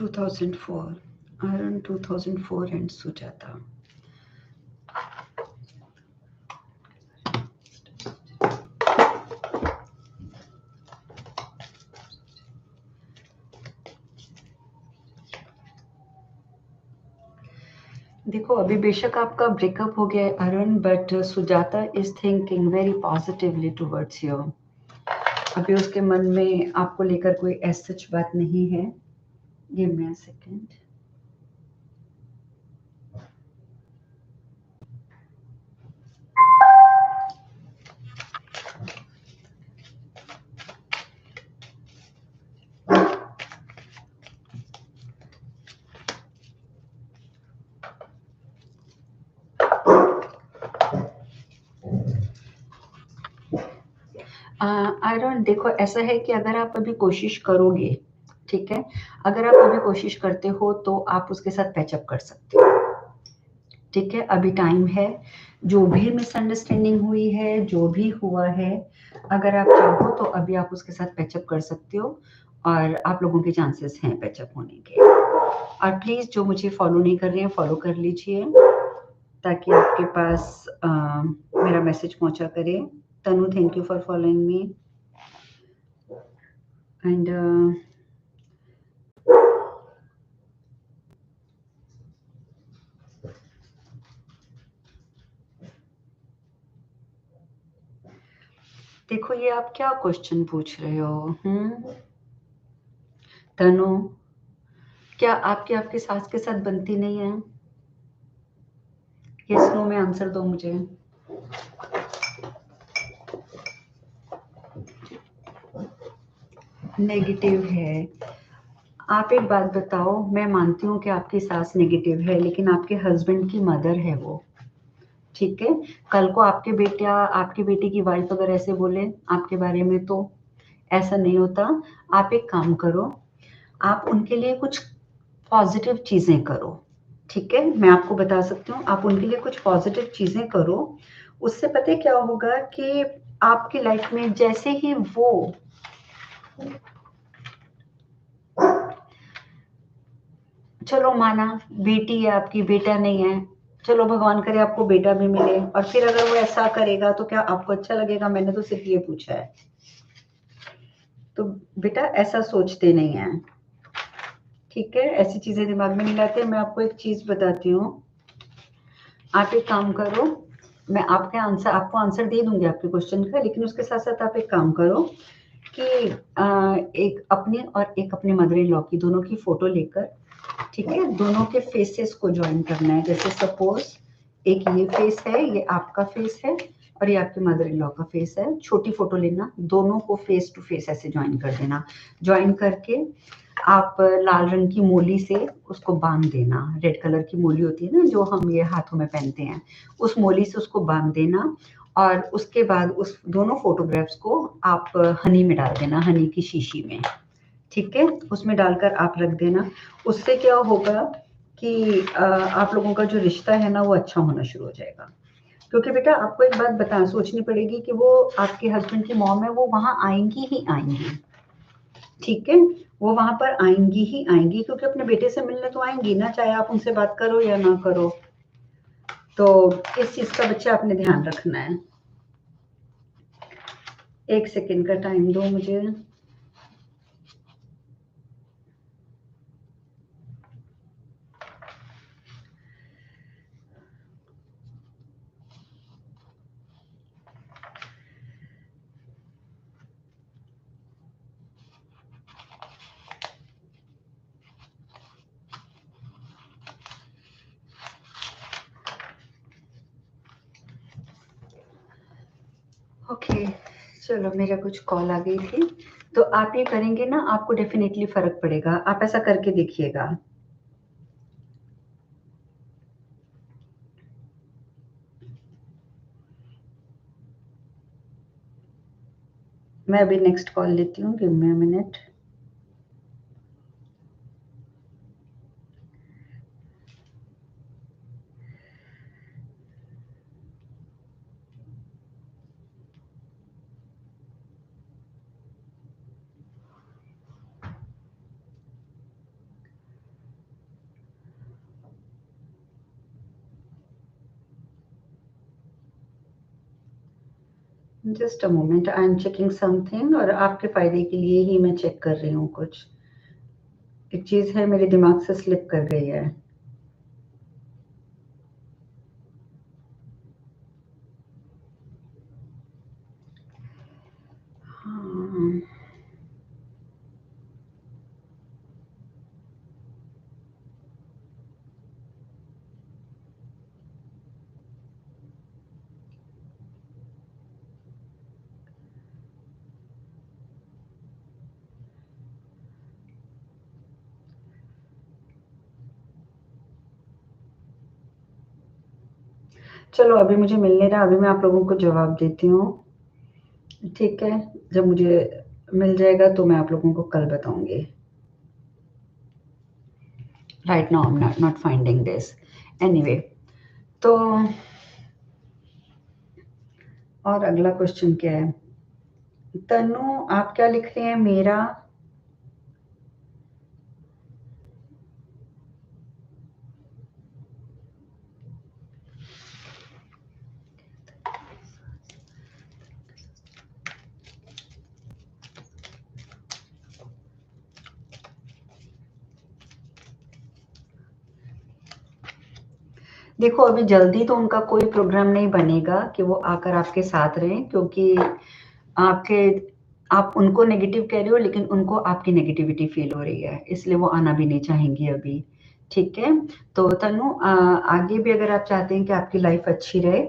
2004, around 2004 and Sujata. देखो अभी बेशक आपका ब्रेकअप हो गया है Arun, but Sujata is thinking very positively towards you. अभी उसके मन में आपको लेकर कोई ऐसी सच बात नहीं है। Give me a second. Iron देखो ऐसा है कि अगर आप अभी कोशिश करोगे, ठीक है, अगर आप अभी कोशिश करते हो तो आप उसके साथ पैचअप कर सकते हो। ठीक है, अभी टाइम है। जो भी मिसअंडरस्टैंडिंग हुई है, जो भी हुआ है, अगर आप चाहो तो अभी आप उसके साथ पैचअप कर सकते हो और आप लोगों के चांसेस हैं पैचअप होने के। और प्लीज़ जो मुझे फॉलो नहीं कर रहे हैं फॉलो कर लीजिए ताकि आपके पास मेरा मैसेज पहुंचा करे। Tanu, thank you for following me and देखो ये आप क्या क्वेश्चन पूछ रहे हो? तनु, क्या आपकी आपकी सास के साथ बनती नहीं है? यस नो में आंसर दो मुझे। नेगेटिव है। आप एक बात बताओ, मैं मानती हूँ कि आपकी सास नेगेटिव है, लेकिन आपके हस्बैंड की मदर है वो। ठीक है, कल को आपके बेटे की वाइफ अगर ऐसे बोले आपके बारे में तो ऐसा नहीं होता। आप एक काम करो, आप उनके लिए कुछ पॉजिटिव चीज़ें करो। ठीक है, मैं आपको बता सकती हूँ, आप उनके लिए कुछ पॉजिटिव चीज़ें करो। उससे पता है क्या होगा कि आपकी लाइफ में जैसे ही वो चलो माना बेटी है आपकी, बेटा नहीं है, चलो भगवान करे आपको बेटा भी मिले, और फिर अगर वो ऐसा करेगा तो क्या आपको अच्छा लगेगा? मैंने तो सिर्फ ये पूछा है। तो बेटा ऐसा सोचते नहीं है, ठीक है, ऐसी चीजें दिमाग में नहीं लाते। मैं आपको एक चीज बताती हूँ, आप एक काम करो, मैं आपको आंसर दे दूंगी आपके क्वेश्चन का, लेकिन उसके साथ साथ आप एक काम करो कि एक अपनी और एक अपने मदर इन लॉ की दोनों की फोटो लेकर, ठीक है, दोनों के फेसेस को ज्वाइन करना है। जैसे सपोज एक ये फेस है, ये आपका फेस है, और ये आपके मदर इन लॉ का फेस है। छोटी फोटो लेना, दोनों को फेस टू फेस ऐसे ज्वाइन कर देना। ज्वाइन करके आप लाल रंग की मोली से उसको बांध देना। रेड कलर की मोली होती है ना जो हम ये हाथों में पहनते हैं, उस मोली से उसको बांध देना। और उसके बाद उस दोनों फोटोग्राफ्स को आप हनी में डाल देना, हनी की शीशी में, ठीक है, उसमें डालकर आप रख देना। उससे क्या होगा कि आप लोगों का जो रिश्ता है ना वो अच्छा होना शुरू हो जाएगा। क्योंकि बेटा आपको एक बात सोचनी पड़ेगी कि वो आपके हस्बैंड की मॉम है, वो वहां आएंगी ही आएंगी, ठीक है, वो वहां पर आएंगी ही आएंगी, क्योंकि अपने बेटे से मिलने तो आएंगी ना, चाहे आप उनसे बात करो या ना करो। तो इस चीज का बच्चा आपने ध्यान रखना है। एक सेकेंड का टाइम दो मुझे। ओके, चलो मेरा कुछ कॉल आ गई थी। तो आप ये करेंगे ना, आपको डेफिनेटली फर्क पड़ेगा, आप ऐसा करके देखिएगा। मैं अभी नेक्स्ट कॉल लेती हूँ, give me a minute. Just a moment, I am checking something, और आपके फायदे के लिए ही मैं चेक कर रही हूँ कुछ। एक चीज है मेरे दिमाग से स्लिप कर गई है। हाँ, चलो अभी मुझे मिल नहीं रहा, अभी मैं आप लोगों को जवाब देती हूँ। ठीक है, जब मुझे मिल जाएगा तो मैं आप लोगों को कल बताऊंगी। Right now I am not finding this anyway. तो और अगला क्वेश्चन क्या है? तनु, आप क्या लिख रहे हैं? मेरा देखो, अभी जल्दी तो उनका कोई प्रोग्राम नहीं बनेगा कि वो आकर आपके साथ रहें, क्योंकि आपके आप उनको नेगेटिव कह रहे हो, लेकिन उनको आपकी नेगेटिविटी फील हो रही है, इसलिए वो आना भी नहीं चाहेंगी अभी। ठीक है? तो तनु, आगे भी अगर आप चाहते हैं कि आपकी लाइफ अच्छी रहे,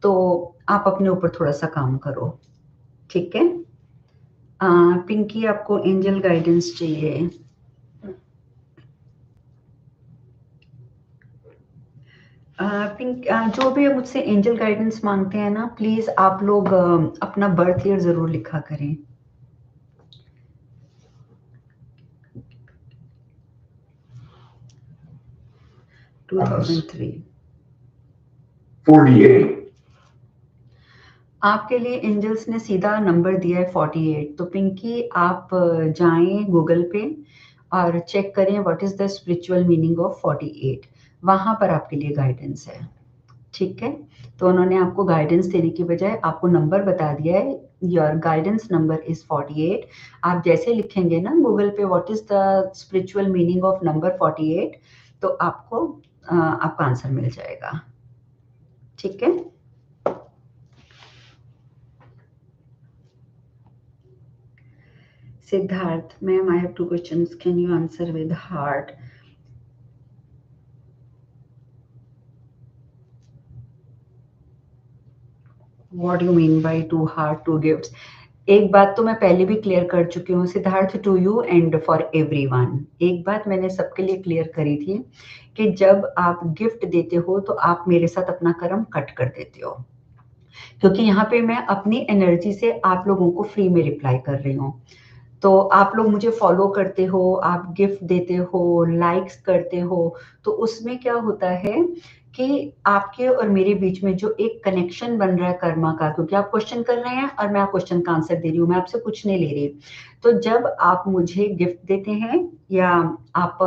तो आप अपने ऊपर थोड़ा-सा काम करो। ठीक है? पिंकी, आपको एंजल गाइडेंस चाहिए। जो भी मुझसे एंजल गाइडेंस मांगते हैं ना, प्लीज आप लोग अपना बर्थ ईयर जरूर लिखा करें। 2003। 48. आपके लिए एंजल्स ने सीधा नंबर दिया है 48। तो पिंकी, आप जाएं गूगल पे और चेक करें what is the spiritual meaning of 48। वहां पर आपके लिए गाइडेंस है। ठीक है? तो उन्होंने आपको गाइडेंस देने की बजाय आपको नंबर बता दिया है, योर गाइडेंस नंबर इज 48। आप जैसे लिखेंगे ना गूगल पे what is the spiritual meaning of number 48, तो आपको आपका आंसर मिल जाएगा। ठीक है? Siddharth, ma'am, I have 2 questions, can you answer with heart? What you mean by two heart two gifts? एक बात तो मैं पहले भी क्लियर कर चुकी हूँ Siddharth, to you and for everyone. एक बात मैंने सबके लिए क्लियर करी थी कि जब आप गिफ्ट देते हो तो आप मेरे साथ अपना कर्म कट कर देते हो, क्योंकि यहाँ पे मैं अपनी एनर्जी से आप लोगों को फ्री में रिप्लाई कर रही हूँ। तो आप लोग मुझे फॉलो करते हो, आप गिफ्ट देते हो, लाइक्स करते हो, तो उसमें क्या होता है कि आपके और मेरे बीच में जो एक कनेक्शन बन रहा है कर्मा का, क्योंकि आप क्वेश्चन कर रहे हैं और मैं आप क्वेश्चन का आंसर दे रही हूँ, मैं आपसे कुछ नहीं ले रही। तो जब आप मुझे गिफ्ट देते हैं या आप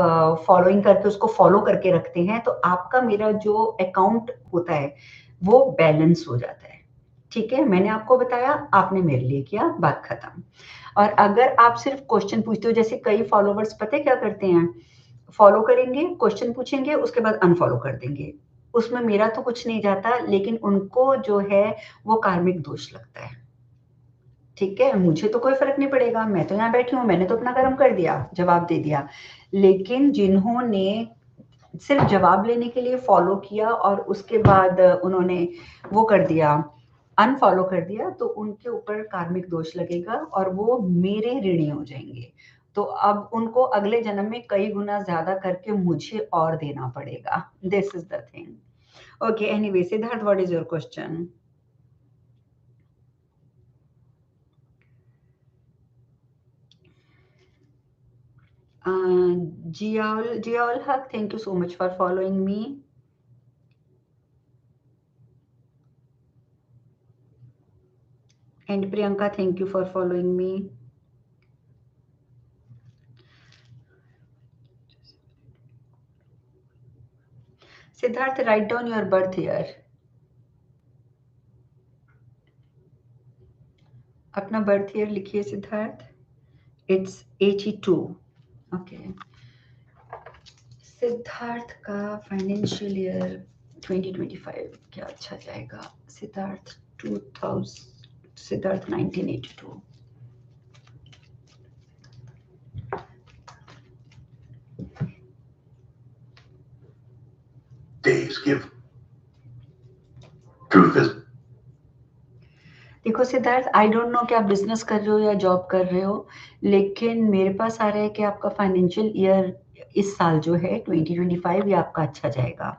फॉलोइंग करके उसको फॉलो करके रखते हैं, तो आपका मेरा जो अकाउंट होता है वो बैलेंस हो जाता है। ठीक है? मैंने आपको बताया, आपने मेरे लिए किया, बात खत्म। और अगर आप सिर्फ क्वेश्चन पूछते हो, जैसे कई फॉलोवर्स पता है क्या करते हैं, फॉलो करेंगे, क्वेश्चन पूछेंगे, उसके बाद अनफॉलो कर देंगे। उसमें मेरा तो कुछ नहीं जाता, लेकिन उनको जो है वो कार्मिक दोष लगता है। ठीक है? मुझे तो कोई फर्क नहीं पड़ेगा, मैं तो यहाँ बैठी हूँ, मैंने तो अपना कर्म कर दिया, जवाब दे दिया। लेकिन जिन्होंने सिर्फ जवाब लेने के लिए फॉलो किया और उसके बाद उन्होंने वो कर दिया, अनफॉलो कर दिया, तो उनके ऊपर कार्मिक दोष लगेगा और वो मेरे ऋणी हो जाएंगे। तो अब उनको अगले जन्म में कई गुना ज्यादा करके मुझे और देना पड़ेगा। This is the thing. Okay, anyway Siddharth, what is your question? Jiaul Haq, thank you so much for following me. And Priyanka, thank you for following me. Siddharth, write down your birth year. अपना birth year लिखिए Siddharth. It's 82। Okay, Siddharth का financial year 2025 क्या अच्छा जाएगा? Siddharth 2000, Siddharth 1982। Days give. Truth is. देखो Siddharth, I don't know कि आप business कर रहे हो या जॉब कर रहे हो, लेकिन मेरे पास आ रहा है कि आपका फाइनेंशियल ईयर इस साल जो है 2025 ये आपका अच्छा जाएगा।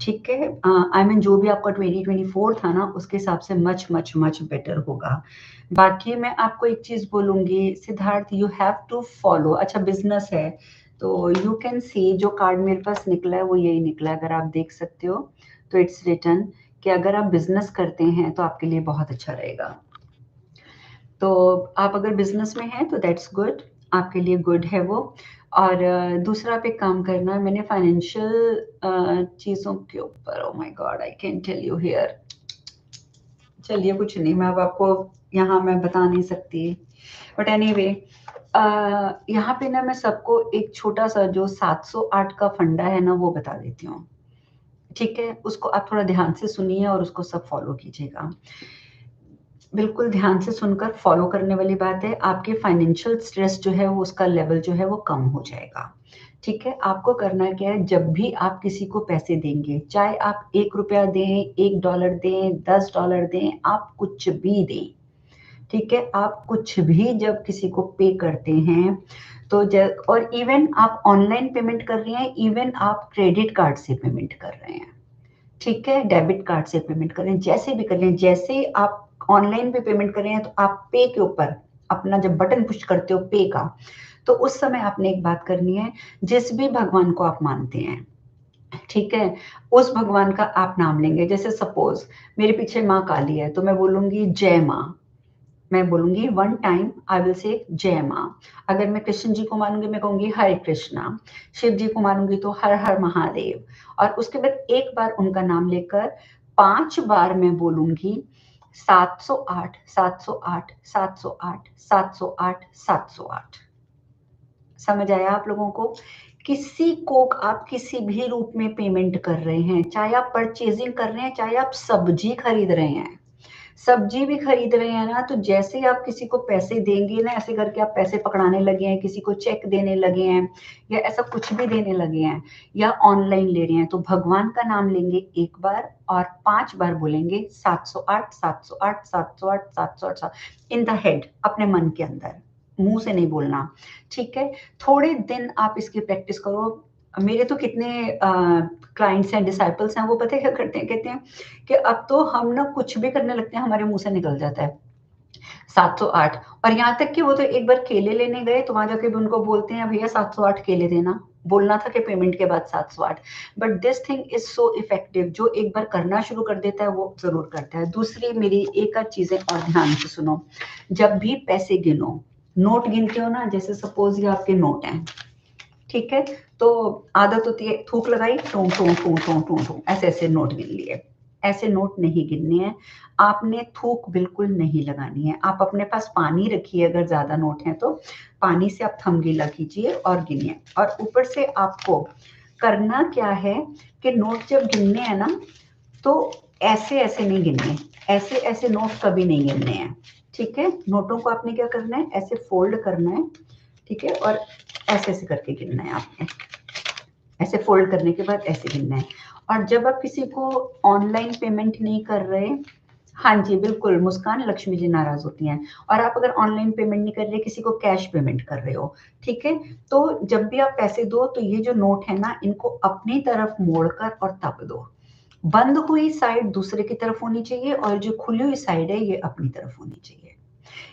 ठीक है, आई मीन जो भी आपका 2024 था ना उसके हिसाब से मच मच मच बेटर होगा। बाकी मैं आपको एक चीज बोलूंगी Siddharth, you have to follow. अच्छा, बिजनेस है तो यू कैन सी, जो कार्ड मेरे पास निकला है वो यही निकला है, अगर आप देख सकते हो तो इट्स रिटर्न कि अगर आप बिजनेस करते हैं तो आपके लिए बहुत अच्छा रहेगा। तो आप अगर बिजनेस में हैं तो दैट्स गुड, आपके लिए गुड है वो। और दूसरा आप एक काम करना, मैंने फाइनेंशियल चीज़ों के ऊपर, oh my god I can tell you here, चलिए कुछ नहीं, मैं अब आपको यहाँ मैं बता नहीं सकती, बट एनीवे यहाँ पे ना मैं सबको एक छोटा सा जो 708 का फंडा है ना वो बता देती हूँ। ठीक है, उसको आप थोड़ा ध्यान से सुनिए और उसको सब फॉलो कीजिएगा। बिल्कुल ध्यान से सुनकर फॉलो करने वाली बात है, आपके फाइनेंशियल स्ट्रेस जो है वो उसका लेवल जो है वो कम हो जाएगा। ठीक है, आपको करना क्या है, जब भी आप किसी को पैसे देंगे, चाहे आप 1 रुपया दें, $1 दें, $10 दें, आप कुछ भी दें, ठीक है, आप कुछ भी जब किसी को पे करते हैं तो और इवन आप ऑनलाइन पेमेंट कर रहे हैं, इवन आप क्रेडिट कार्ड से पेमेंट कर रहे हैं, ठीक है, डेबिट कार्ड से पेमेंट करें, जैसे भी करें, जैसे आप ऑनलाइन पे पेमेंट कर रहे हैं तो आप पे के ऊपर अपना जब बटन पुश करते हो पे का, तो उस समय आपने एक बात करनी है, जिस भी भगवान को आप मानते हैं, ठीक है, उस भगवान का आप नाम लेंगे। जैसे सपोज मेरे पीछे माँ काली है तो मैं बोलूंगी जय माँ, मैं बोलूंगी 1 टाइम आई विल से जय माँ। अगर मैं कृष्ण जी को मानूंगी मैं कहूंगी हरे कृष्णा, शिव जी को मानूंगी तो हर हर महादेव, और उसके बाद एक बार उनका नाम लेकर 5 बार मैं बोलूंगी 708 708 708 708 708। समझ आया आप लोगों को? किसी को आप किसी भी रूप में पेमेंट कर रहे हैं, चाहे आप परचेजिंग कर रहे हैं, चाहे आप सब्जी खरीद रहे हैं, सब्जी भी खरीद रहे हैं ना, तो जैसे ही आप किसी को पैसे देंगे ना, ऐसे करके आप पैसे पकड़ाने लगे हैं, किसी को चेक देने लगे हैं या ऐसा कुछ भी देने लगे हैं या ऑनलाइन ले रहे हैं, तो भगवान का नाम लेंगे एक बार और 5 बार बोलेंगे 708 708 708 708 इन द हेड, अपने मन के अंदर, मुंह से नहीं बोलना। ठीक है, थोड़े दिन आप इसकी प्रैक्टिस करो। मेरे तो कितने क्लाइंट्स हैं, डिसाइपल्स हैं, वो पता है क्या करते हैं, कहते हैं कि अब तो हम ना कुछ भी करने लगते हैं हमारे मुंह से निकल जाता है 708। और यहाँ तक कि वो तो एक बार केले लेने गए तो वहां जाके भी उनको बोलते हैं भैया 708 केले देना, बोलना था कि पेमेंट के बाद 708। But this thing is so effective, जो एक बार करना शुरू कर देता है वो जरूर करता है। दूसरी मेरी एक आध चीजें और ध्यान से सुनो, जब भी पैसे गिनो, नोट गिनते हो ना, जैसे सपोज ये आपके नोट हैं, ठीक है, तो आदत होती है थूक लगाई, टू टू टू टू टू टू ऐसे ऐसे नोट गिन लिए, ऐसे नोट नहीं गिनने हैं, आपने थूक बिल्कुल नहीं लगानी है। आप अपने पास पानी रखिए, अगर ज्यादा नोट हैं तो पानी से आप थंब गीला कीजिए और गिनिए। और ऊपर से आपको करना क्या है कि नोट जब गिनने हैं ना तो ऐसे ऐसे नहीं गिनने, ऐसे ऐसे नोट कभी नहीं गिनने हैं। ठीक है, नोटों को आपने क्या करना है, ऐसे फोल्ड करना है, ठीक है, और ऐसे ऐसे करके गिनना है आपने, ऐसे फोल्ड करने के बाद ऐसे गिनना है। और जब आप किसी को ऑनलाइन पेमेंट नहीं कर रहे, हाँ जी बिल्कुल मुस्कान, लक्ष्मी जी नाराज होती हैं, और आप अगर ऑनलाइन पेमेंट नहीं कर रहे, किसी को कैश पेमेंट कर रहे हो, ठीक है, तो जब भी आप पैसे दो तो ये जो नोट है ना, इनको अपनी तरफ मोड़कर और तब दो। बंद हुई साइड दूसरे की तरफ होनी चाहिए और जो खुली हुई साइड है ये अपनी तरफ होनी चाहिए।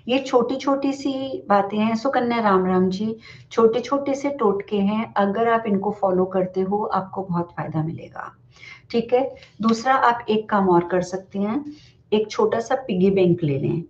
ये छोटी छोटी सी बातें हैं सुकन्या, राम राम जी, छोटे छोटे से टोटके हैं, अगर आप इनको फॉलो करते हो आपको बहुत फायदा मिलेगा। ठीक है, दूसरा आप एक काम और कर सकते हैं, एक छोटा सा पिगी बैंक ले लें,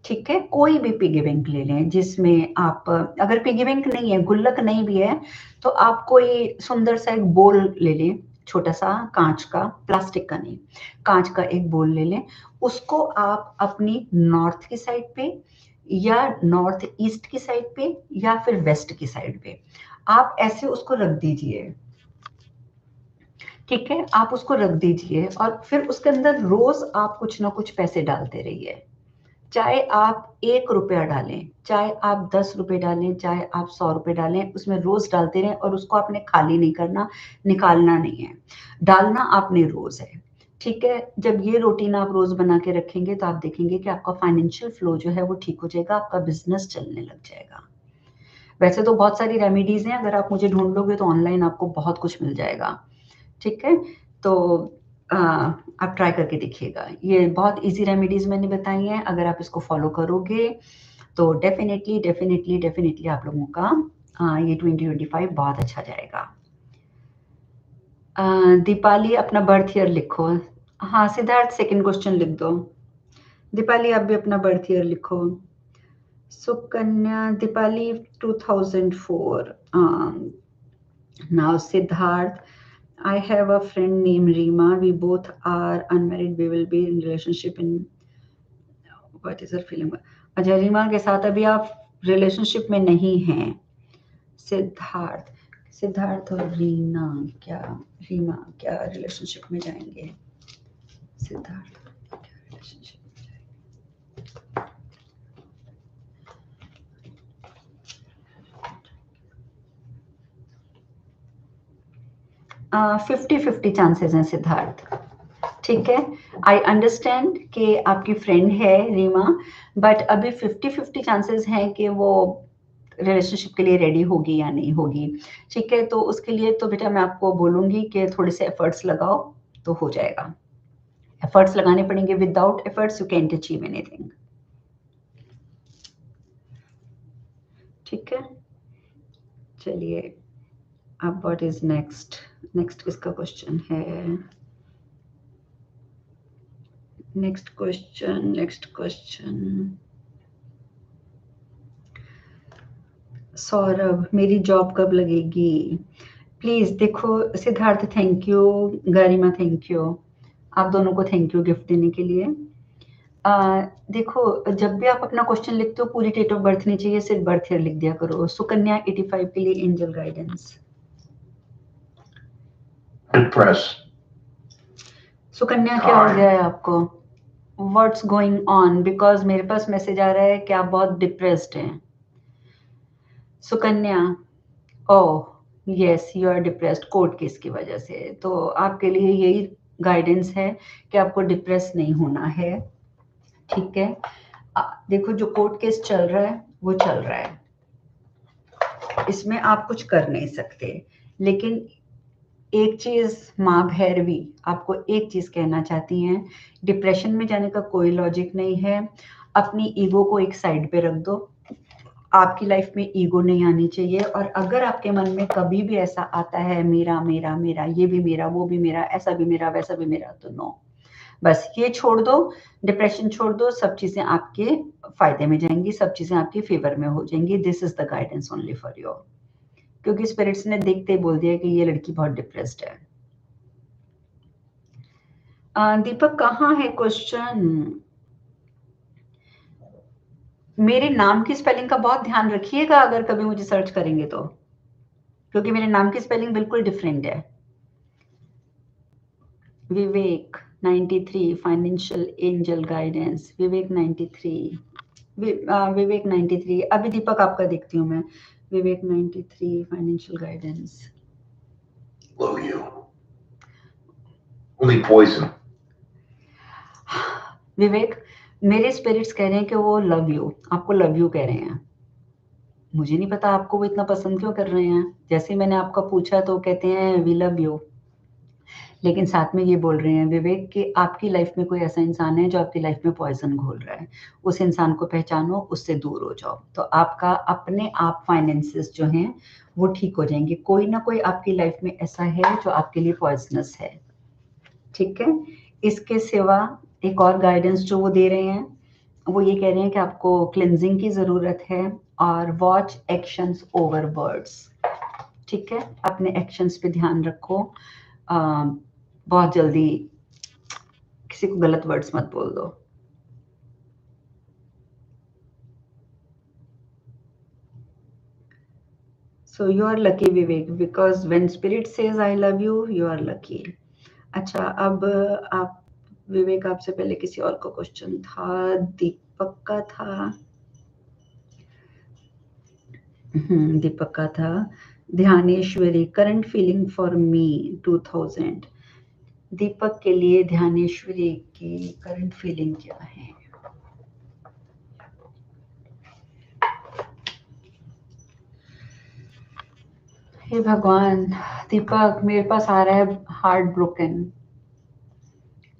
ठीक है, कोई भी पिगी बैंक ले लें जिसमें आप, अगर पिगी बैंक नहीं है, गुल्लक नहीं भी है, तो आप कोई सुंदर सा एक बोल ले लें, छोटा सा कांच का, प्लास्टिक का नहीं, कांच का एक बोल ले लें। उसको आप अपनी नॉर्थ की साइड पे या नॉर्थ ईस्ट की साइड पे या फिर वेस्ट की साइड पे आप ऐसे उसको रख दीजिए। ठीक है, आप उसको रख दीजिए और फिर उसके अंदर रोज आप कुछ ना कुछ पैसे डालते रहिए। चाहे आप 1 रुपया डालें, चाहे आप 10 रुपए डालें, चाहे आप 100 रुपए डालें, उसमें रोज डालते रहें और उसको आपने खाली नहीं करना, निकालना नहीं है, डालना आपने रोज है। ठीक है, जब ये रूटीन आप रोज बना के रखेंगे तो आप देखेंगे कि आपका फाइनेंशियल फ्लो जो है वो ठीक हो जाएगा, आपका बिजनेस चलने लग जाएगा। वैसे तो बहुत सारी रेमेडीज हैं, अगर आप मुझे ढूंढ लोगे तो ऑनलाइन आपको बहुत कुछ मिल जाएगा। ठीक है, तो आप ट्राई करके देखिएगा। ये बहुत इजी रेमेडीज मैंने बताई हैं, अगर आप इसको फॉलो करोगे तो डेफिनेटली डेफिनेटली डेफिनेटली आप लोगों का ये 2025 बहुत अच्छा जाएगा। दीपाली अपना बर्थ ईयर लिखो। हाँ सिद्धार्थ, सेकंड क्वेश्चन लिख दो। दीपाली आप भी अपना बर्थ ईयर लिखो। Sukanya, Deepali 2004। Now Siddharth, I have a friend named Rima. We both are unmarried. We will be in relationship in what is her feeling? अच्छा, रीमा के साथ अभी आप रिलेशनशिप में नहीं हैं। सिद्धार्थ, सिद्धार्थ और रीमा क्या रिलेशनशिप में जाएंगे? सिद्धार्थ क्या रिलेशनशिप में जाएंगे? 50-50 चांसेस हैं सिद्धार्थ। ठीक है, आई अंडरस्टैंड कि आपकी फ्रेंड है रीमा, बट अभी 50-50 चांसेस हैं कि वो रिलेशनशिप के लिए रेडी होगी या नहीं होगी। ठीक है, तो उसके लिए तो बेटा मैं आपको बोलूंगी कि थोड़े से एफर्ट्स लगाओ तो हो जाएगा। एफर्ट्स लगाने पड़ेंगे, without efforts you can't achieve anything. ठीक है, चलिए अब व्हाट इज नेक्स्ट? नेक्स्ट किसका क्वेश्चन है? नेक्स्ट क्वेश्चन सौरभ, मेरी जॉब कब लगेगी? प्लीज देखो Siddharth, thank you, Garima thank you, आप दोनों को थैंक यू गिफ्ट देने के लिए। देखो जब भी आप अपना क्वेश्चन लिखते हो पूरी डेट ऑफ बर्थ नहीं चाहिए, सिर्फ बर्थ ईयर लिख दिया करो। सुकन्या 85 के लिए एंजल गाइडेंस। सुकन्या क्या हो गया है आपको? What's going on? बिकॉज मेरे पास मैसेज आ रहा है कि आप बहुत डिप्रेस्ड हैं। Sukanya, oh yes you are depressed court case की वजह से, तो आपके लिए यही गाइडेंस है कि आपको डिप्रेस नहीं होना है। ठीक है, देखो जो कोर्ट केस चल रहा है वो चल रहा है, इसमें आप कुछ कर नहीं सकते, लेकिन एक चीज माँ भैरवी आपको एक चीज कहना चाहती हैं, डिप्रेशन में जाने का कोई लॉजिक नहीं है। अपनी ईगो को एक साइड पे रख दो, आपकी लाइफ में ईगो नहीं आनी चाहिए। और अगर आपके मन में कभी भी ऐसा आता है मेरा मेरा मेरा, ये भी मेरा वो भी मेरा, ऐसा भी मेरा वैसा भी मेरा, तो नो, बस ये छोड़ दो, डिप्रेशन छोड़ दो, सब चीजें आपके फायदे में जाएंगी, सब चीजें आपके फेवर में हो जाएंगी। This is the guidance only for you, क्योंकि स्पिरिट्स ने देखते ही बोल दिया कि ये लड़की बहुत डिप्रेस्ड है। दीपक कहाँ है क्वेश्चन? मेरे नाम की स्पेलिंग का बहुत ध्यान रखिएगा अगर कभी मुझे सर्च करेंगे तो, क्योंकि मेरे नाम की स्पेलिंग बिल्कुल डिफरेंट है। विवेक 93 फाइनेंशियल एंजल गाइडेंस। विवेक 93, विवेक 93। अभी दीपक आपका देखती हूँ मैं। विवेक 93 financial guidance. Love you. Only poison. विवेक, मेरे स्पिरिट्स कह रहे हैं कि वो लव यू, आपको लव यू कह रहे हैं। मुझे नहीं पता आपको वो इतना पसंद क्यों कर रहे हैं। जैसे मैंने आपका पूछा तो कहते हैं वी लव यू, लेकिन साथ में ये बोल रहे हैं विवेक कि आपकी लाइफ में कोई ऐसा इंसान है जो आपकी लाइफ में पॉइजन घोल रहा है, उस इंसान को पहचानो, उससे दूर हो जाओ, तो आपका अपने आप फाइनेंसेस जो हैं वो ठीक हो जाएंगे। कोई ना कोई आपकी लाइफ में ऐसा है जो आपके लिए पॉइजनस है। ठीक है, इसके सिवा एक और गाइडेंस जो वो दे रहे हैं, वो ये कह रहे हैं कि आपको क्लिनजिंग की ज़रूरत है और वॉच एक्शंस ओवर वर्ड्स। ठीक है, अपने एक्शंस पे ध्यान रखो। बहुत जल्दी किसी को गलत वर्ड्स मत बोल दो। So you are lucky Vivek, because when spirit says I love you, you are lucky. अच्छा, अब आप विवेक, आपसे पहले किसी और का क्वेश्चन था, दीपक का था। दीपक का था। ध्यानेश्वरी, करंट फीलिंग फॉर मी 2000। दीपक के लिए ध्यानेश्वरी की करंट फीलिंग क्या है? हे भगवान, दीपक मेरे पास आ रहा है हार्ट ब्रोकन।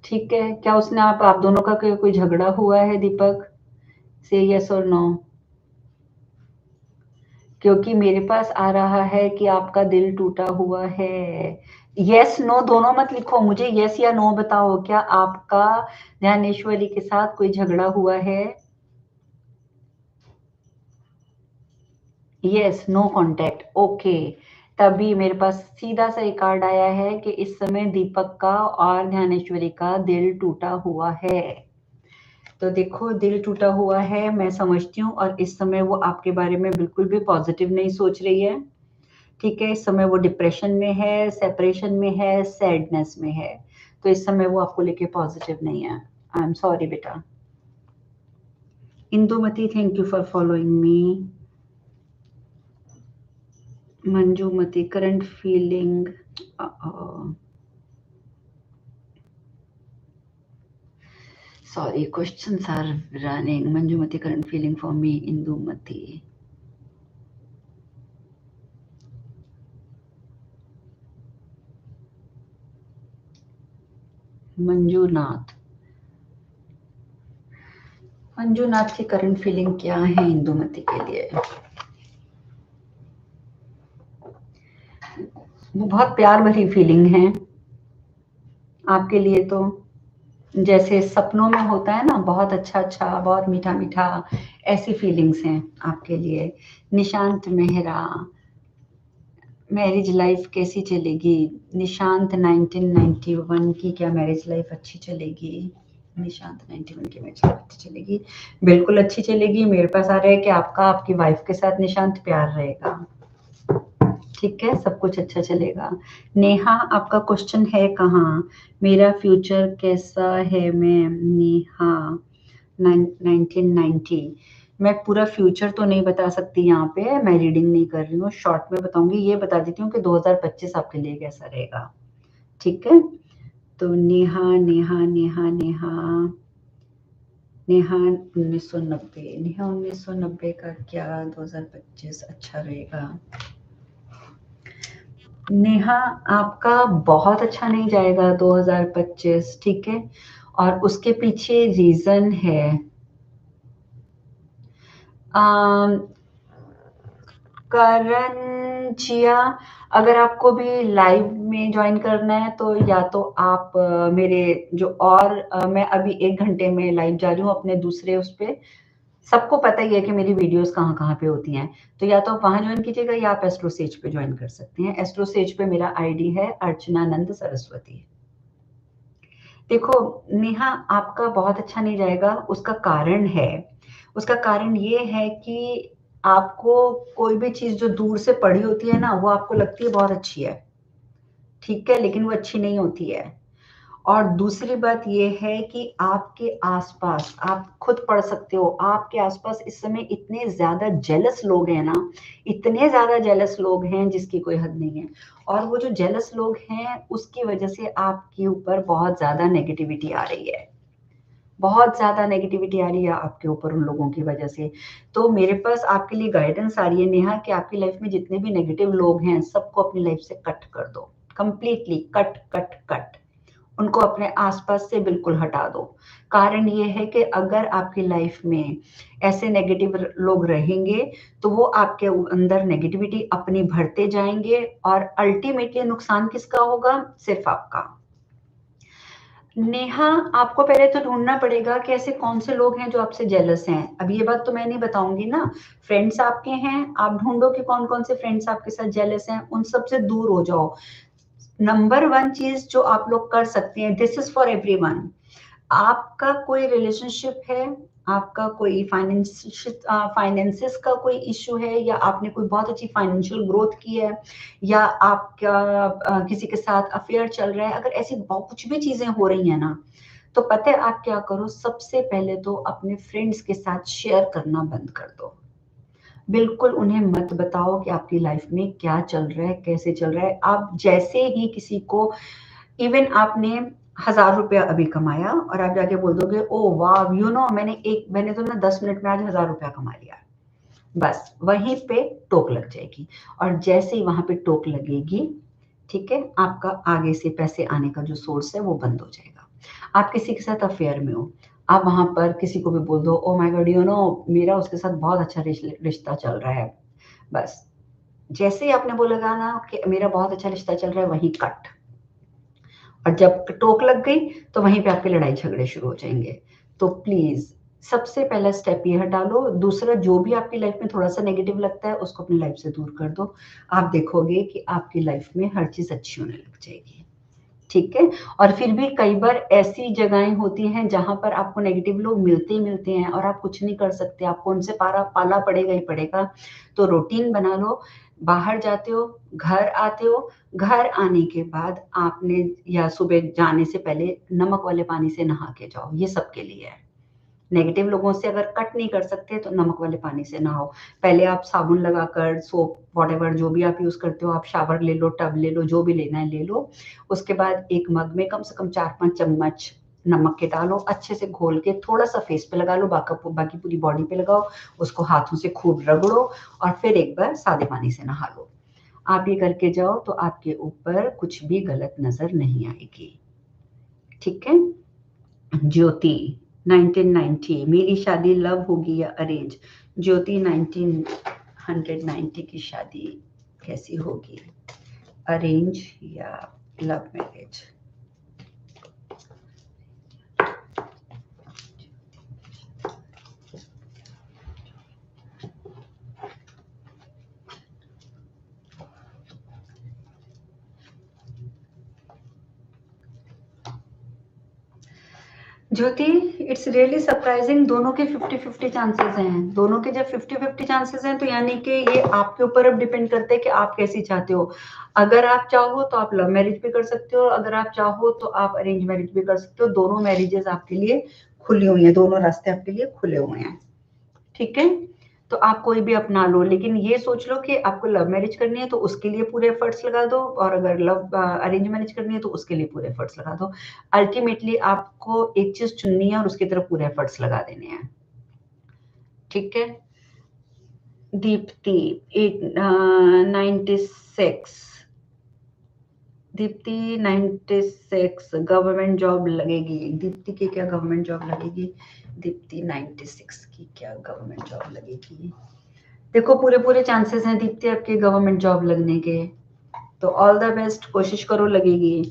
ठीक है, क्या उसने आप दोनों का कोई झगड़ा हुआ है दीपक? से यस और नो, क्योंकि मेरे पास आ रहा है कि आपका दिल टूटा हुआ है। यस नो दोनों मत लिखो, मुझे यस या नो बताओ, क्या आपका ध्यानेश्वरी के साथ कोई झगड़ा हुआ है? Yes, no contact, okay. तभी मेरे पास सीधा सा एक कार्ड आया है कि इस समय दीपक का और ध्यानेश्वरी का दिल टूटा हुआ है। तो देखो, दिल टूटा हुआ है, मैं समझती हूँ, और इस समय वो आपके बारे में बिल्कुल भी पॉजिटिव नहीं सोच रही है। ठीक है, इस समय वो डिप्रेशन में है, सेपरेशन में है, सैडनेस में है। तो इस समय वो आपको लेके पॉजिटिव नहीं है। आई एम सॉरी बेटा। Indumati, thank you for following me. Manjumati, current feeling, sorry, questions are running. Manjumati, current feeling for me. Indumati. Manjunath, Manjunath की करंट फीलिंग क्या है इंदुमती के लिए? वो बहुत प्यार भरी फीलिंग है आपके लिए, तो जैसे सपनों में होता है ना, बहुत अच्छा अच्छा, बहुत मीठा मीठा, ऐसी फीलिंग्स हैं आपके लिए। निशांत मेहरा, मैरिज लाइफ कैसी चलेगी? निशांत, 1991 की क्या मैरिज लाइफ अच्छी चलेगी? निशांत 91 की मैरिज लाइफ अच्छी चलेगी, बिल्कुल अच्छी चलेगी। मेरे पास आ रहा है कि आपका आपकी वाइफ के साथ निशांत प्यार रहेगा। ठीक है, सब कुछ अच्छा चलेगा। नेहा, आपका क्वेश्चन है कहाँ? मेरा फ्यूचर कैसा है मैम? नेहा 1990। मैं पूरा फ्यूचर तो नहीं बता सकती यहाँ पे, मैं रीडिंग नहीं कर रही हूँ, शॉर्ट में बताऊंगी। ये बता देती हूँ कि 2025 आपके लिए कैसा रहेगा। ठीक है, तो नेहा नेहा नेहा नेहा नेहा 1990, नेहा 1990 का क्या 2025 अच्छा रहेगा? नेहा, आपका बहुत अच्छा नहीं जाएगा 2025, ठीक है, और उसके पीछे रीजन है। करण जिया, अगर आपको भी लाइव में ज्वाइन करना है तो या तो आप मेरे जो और मैं अभी 1 घंटे में लाइव जा रही हूँ अपने दूसरे उस पे। सबको पता ही है कि मेरी वीडियोस कहाँ कहाँ पे होती हैं, तो या तो आप वहां ज्वाइन कीजिएगा या आप एस्ट्रो सेज पे ज्वाइन कर सकते हैं। एस्ट्रो सेज पे मेरा आईडी है अर्चनानंद सरस्वती। देखो नेहा, आपका बहुत अच्छा नहीं जाएगा, उसका कारण है, उसका कारण ये है कि आपको कोई भी चीज जो दूर से पड़ी होती है ना, वो आपको लगती है बहुत अच्छी है, ठीक है, लेकिन वो अच्छी नहीं होती है। और दूसरी बात ये है कि आपके आसपास, आप खुद पढ़ सकते हो, आपके आसपास इस समय इतने ज्यादा जेलस लोग हैं ना, इतने ज्यादा जेलस लोग हैं जिसकी कोई हद नहीं है। और वो जो जेलस लोग हैं उसकी वजह से आपके ऊपर बहुत ज्यादा नेगेटिविटी आ रही है, बहुत ज्यादा नेगेटिविटी आ रही है आपके ऊपर उन लोगों की वजह से। तो मेरे पास आपके लिए गाइडेंस आ रही है नेहा कि आपकी लाइफ में जितने भी नेगेटिव लोग हैं सबको अपनी लाइफ से कट कर दो, कंप्लीटली कट कट कट, उनको अपने आसपास से बिल्कुल हटा दो। कारण ये है कि अगर आपकी लाइफ में ऐसे नेगेटिव लोग रहेंगे तो वो आपके अंदर नेगेटिविटी अपनी भरते जाएंगे, और अल्टीमेटली नुकसान किसका होगा? सिर्फ आपका। नेहा, आपको पहले तो ढूंढना पड़ेगा कि ऐसे कौन से लोग हैं जो आपसे जेलस हैं। अब ये बात तो मैं नहीं बताऊंगी ना, फ्रेंड्स आपके हैं, आप ढूंढो कि कौन कौन से फ्रेंड्स आपके साथ जेलस हैं, उन सब से दूर हो जाओ। नंबर 1 चीज जो आप लोग कर सकते हैं, दिस इज फॉर एवरीवन। आपका कोई रिलेशनशिप है, आपका कोई फाइनेंसिस का कोई इशू है, या आपने कोई बहुत अच्छी फाइनेंशियल ग्रोथ की है, या आपका किसी के साथ अफेयर चल रहा है, अगर ऐसी बहुत कुछ भी चीजें हो रही हैं ना, तो पता है आप क्या करो, सबसे पहले तो अपने फ्रेंड्स के साथ शेयर करना बंद कर दो। बिल्कुल उन्हें मत बताओ कि आपकी लाइफ में क्या चल रहा है, कैसे चल रहा है। आप जैसे ही किसी को, इवन आपने 1000 रुपया अभी कमाया और आप जाके बोल दोगे, ओ वाह यू नो मैंने तो ना 10 मिनट में आज 1000 रुपया कमा लिया, बस वहीं पे टोक लग जाएगी। और जैसे ही वहां पे टोक लगेगी, ठीक है, आपका आगे से पैसे आने का जो सोर्स है वो बंद हो जाएगा। आप किसी के साथ अफेयर में हो, आप वहां पर किसी को भी बोल दो, ओ माय गॉड यू नो मेरा उसके साथ बहुत अच्छा रिश्ता चल रहा है, बस जैसे ही आपने बोलेगा ना कि मेरा बहुत अच्छा रिश्ता चल रहा है, वहीं कट। और जब टोक लग गई तो वहीं पे आपके लड़ाई झगड़े शुरू हो जाएंगे। तो प्लीज सबसे पहला स्टेप यह डालो। दूसरा, जो भी आपकी लाइफ में थोड़ा सा नेगेटिव लगता है उसको अपनी लाइफ से दूर कर दो। आप देखोगे कि आपकी लाइफ में हर चीज अच्छी होने लग जाएगी, ठीक है। और फिर भी कई बार ऐसी जगहें होती हैं जहां पर आपको नेगेटिव लोग मिलते ही मिलते हैं और आप कुछ नहीं कर सकते, आपको उनसे पाला पड़ेगा ही पड़ेगा। तो रूटीन बना लो, बाहर जाते हो, घर आते हो, घर आने के बाद आपने या सुबह जाने से पहले नमक वाले पानी से नहा के जाओ, ये सबके लिए है। नेगेटिव लोगों से अगर कट नहीं कर सकते तो नमक वाले पानी से नहाओ। पहले आप साबुन लगाकर, सोप वॉटेवर जो भी आप यूज करते हो, आप शावर ले लो, टब ले लो, जो भी लेना है ले लो। उसके बाद एक मग में कम से कम 4-5 चम्मच नमक के डालो, अच्छे से घोल के थोड़ा सा फेस पे लगा लो, बाकी पूरी बॉडी पे लगाओ, उसको हाथों से खूब रगड़ो और फिर एक बार सादे पानी से नहा लो। आप ये करके जाओ तो आपके ऊपर कुछ भी गलत नजर नहीं आएगी, ठीक है। ज्योति 1990, मेरी शादी लव होगी या अरेंज? ज्योति 1990 की शादी कैसी होगी, अरेंज या love marriage? Jyoti, it's really surprising, दोनों के 50-50 चांसेस हैं। दोनों के जब 50-50 चांसेस हैं तो यानी कि ये आपके ऊपर अब डिपेंड करता है कि आप कैसी चाहते हो। अगर आप चाहो तो आप लव मैरिज भी कर सकते हो, अगर आप चाहो तो आप अरेंज मैरिज भी कर सकते हो। दोनों मैरिजेस आपके लिए खुली हुई हैं, दोनों रास्ते आपके लिए खुले हुए हैं, ठीक है। तो आप कोई भी अपना लो, लेकिन ये सोच लो कि आपको लव मैरिज करनी है तो उसके लिए पूरे एफर्ट्स लगा दो, और अगर अरेंज मैरिज करनी है तो उसके लिए पूरे एफर्ट्स लगा दो। अल्टीमेटली आपको एक चीज चुननी है और उसकी तरफ पूरे एफर्ट्स लगा देने हैं, ठीक है। दीप्ति 96, दीप्ति 96 गवर्नमेंट जॉब लगेगी। दीप्ति की क्या गवर्नमेंट जॉब लगेगी? दीप्ति 96 की क्या गवर्नमेंट जॉब लगेगी? देखो पूरे पूरे चांसेस हैं दीप्ति आपके गवर्नमेंट जॉब लगने के, तो ऑल द बेस्ट, कोशिश करो लगेगी।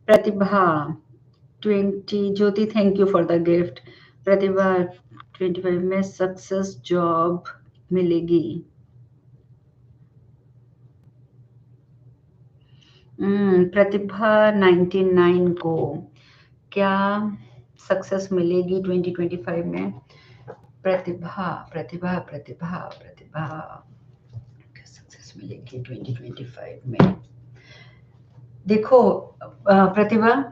Pratibha 20, Jyoti thank you for the gift. Pratibha 25 में सक्सेस जॉब मिलेगी। प्रतिभा 99 को क्या सक्सेस मिलेगी 2025 में? प्रतिभा प्रतिभा प्रतिभा प्रतिभा क्या सक्सेस मिलेगी 2025 में? देखो प्रतिभा,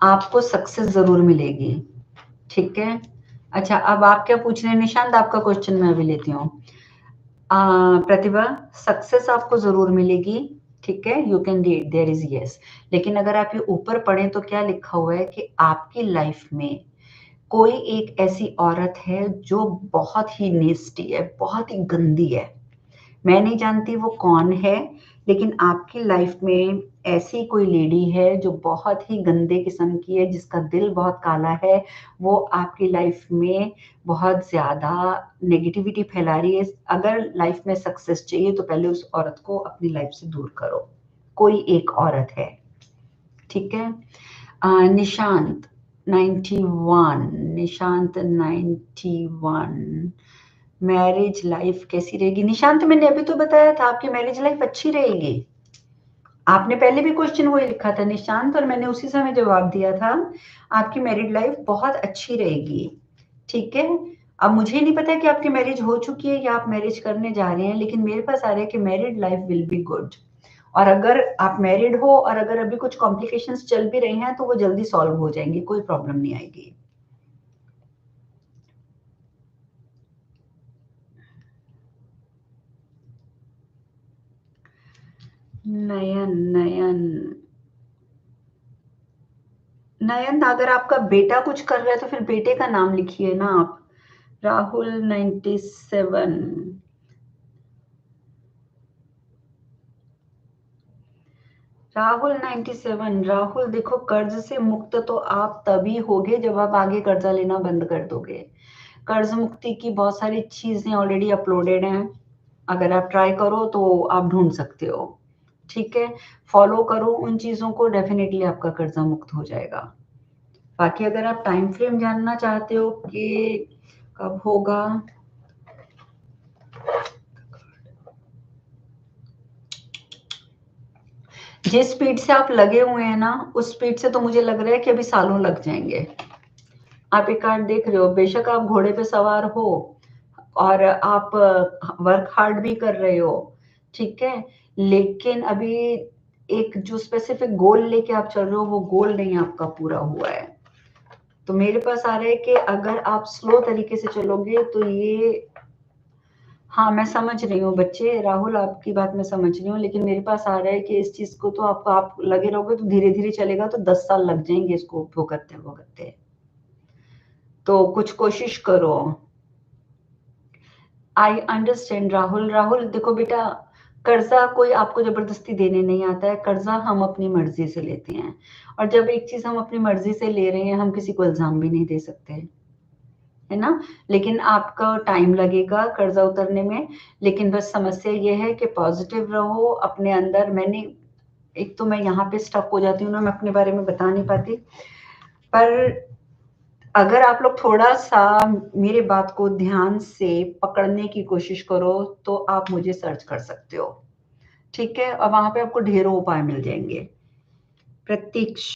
आपको सक्सेस जरूर मिलेगी, ठीक है। अच्छा, अब आप क्या पूछ रहे हैं निशांत? आपका क्वेश्चन मैं अभी लेती हूँ। प्रतिभा, सक्सेस आपको जरूर मिलेगी, ठीक है, you can read there is yes. लेकिन अगर आप ये ऊपर पढ़े तो क्या लिखा हुआ है कि आपकी लाइफ में कोई एक ऐसी औरत है जो बहुत ही नेस्टी है, बहुत ही गंदी है। मैं नहीं जानती वो कौन है, लेकिन आपकी लाइफ में ऐसी कोई लेडी है जो बहुत ही गंदे किस्म की है, जिसका दिल बहुत काला है। वो आपकी लाइफ में बहुत ज्यादा नेगेटिविटी फैला रही है। अगर लाइफ में सक्सेस चाहिए तो पहले उस औरत को अपनी लाइफ से दूर करो। कोई एक औरत है, ठीक है। निशांत 91, निशांत 91, मैरिज लाइफ कैसी रहेगी? निशांत मैंने अभी तो बताया था आपकी मैरिज लाइफ अच्छी रहेगी। आपने पहले भी क्वेश्चन वही लिखा था निशांत, और मैंने उसी समय जवाब दिया था, आपकी मैरिड लाइफ बहुत अच्छी रहेगी। ठीक है, अब मुझे नहीं पता कि आपकी मैरिज हो चुकी है या आप मैरिज करने जा रहे हैं, लेकिन मेरे पास आ रहा है कि married life will be good. और अगर आप मैरिड हो और अगर अभी कुछ कॉम्प्लिकेशंस चल भी रहे हैं तो वो जल्दी सॉल्व हो जाएंगी, कोई प्रॉब्लम नहीं आएगी। नयन नयन नयन, अगर आपका बेटा कुछ कर रहा है तो फिर बेटे का नाम लिखिए ना आप। राहुल 97। राहुल 97। राहुल देखो, कर्ज से मुक्त तो आप तभी होगे जब आप आगे कर्जा लेना बंद कर दोगे। कर्ज मुक्ति की बहुत सारी चीजें ऑलरेडी अपलोडेड हैं, अगर आप ट्राई करो तो आप ढूंढ सकते हो। ठीक है, फॉलो करो उन चीजों को, डेफिनेटली आपका कर्जा मुक्त हो जाएगा। बाकी अगर आप टाइम फ्रेम जानना चाहते हो कि कब होगा, जिस स्पीड से आप लगे हुए हैं ना, उस स्पीड से तो मुझे लग रहा है कि अभी सालों लग जाएंगे। आप एक कार्ड देख रहे हो, बेशक आप घोड़े पे सवार हो और आप वर्क हार्ड भी कर रहे हो, ठीक है, लेकिन अभी एक जो स्पेसिफिक गोल लेके आप चल रहे हो वो गोल नहीं आपका पूरा हुआ है। तो मेरे पास आ रहा है कि अगर आप स्लो तरीके से चलोगे तो ये, हाँ मैं समझ रही हूँ बच्चे, राहुल आपकी बात मैं समझ रही हूँ, लेकिन मेरे पास आ रहा है कि इस चीज को तो आप लगे रहोगे तो धीरे धीरे चलेगा तो 10 साल लग जाएंगे इसको भुगतते भुगतते। तो कुछ कोशिश करो। I understand Rahul. राहुल देखो बेटा, कर्जा कोई आपको जबरदस्ती देने नहीं आता है, कर्जा हम अपनी मर्जी से लेते हैं, और जब एक चीज हम अपनी मर्जी से ले रहे हैं हम किसी को इल्जाम भी नहीं दे सकते, है ना। लेकिन आपका टाइम लगेगा कर्जा उतरने में, लेकिन बस समस्या ये है कि पॉजिटिव रहो अपने अंदर। मैंने एक तो मैं यहाँ पे स्टक हो जाती हूँ ना, मैं अपने बारे में बता नहीं पाती, पर अगर आप लोग थोड़ा सा मेरे बात को ध्यान से पकड़ने की कोशिश करो तो आप मुझे सर्च कर सकते हो, ठीक है, और वहां पे आपको ढेरों उपाय मिल जाएंगे। प्रतीक्षा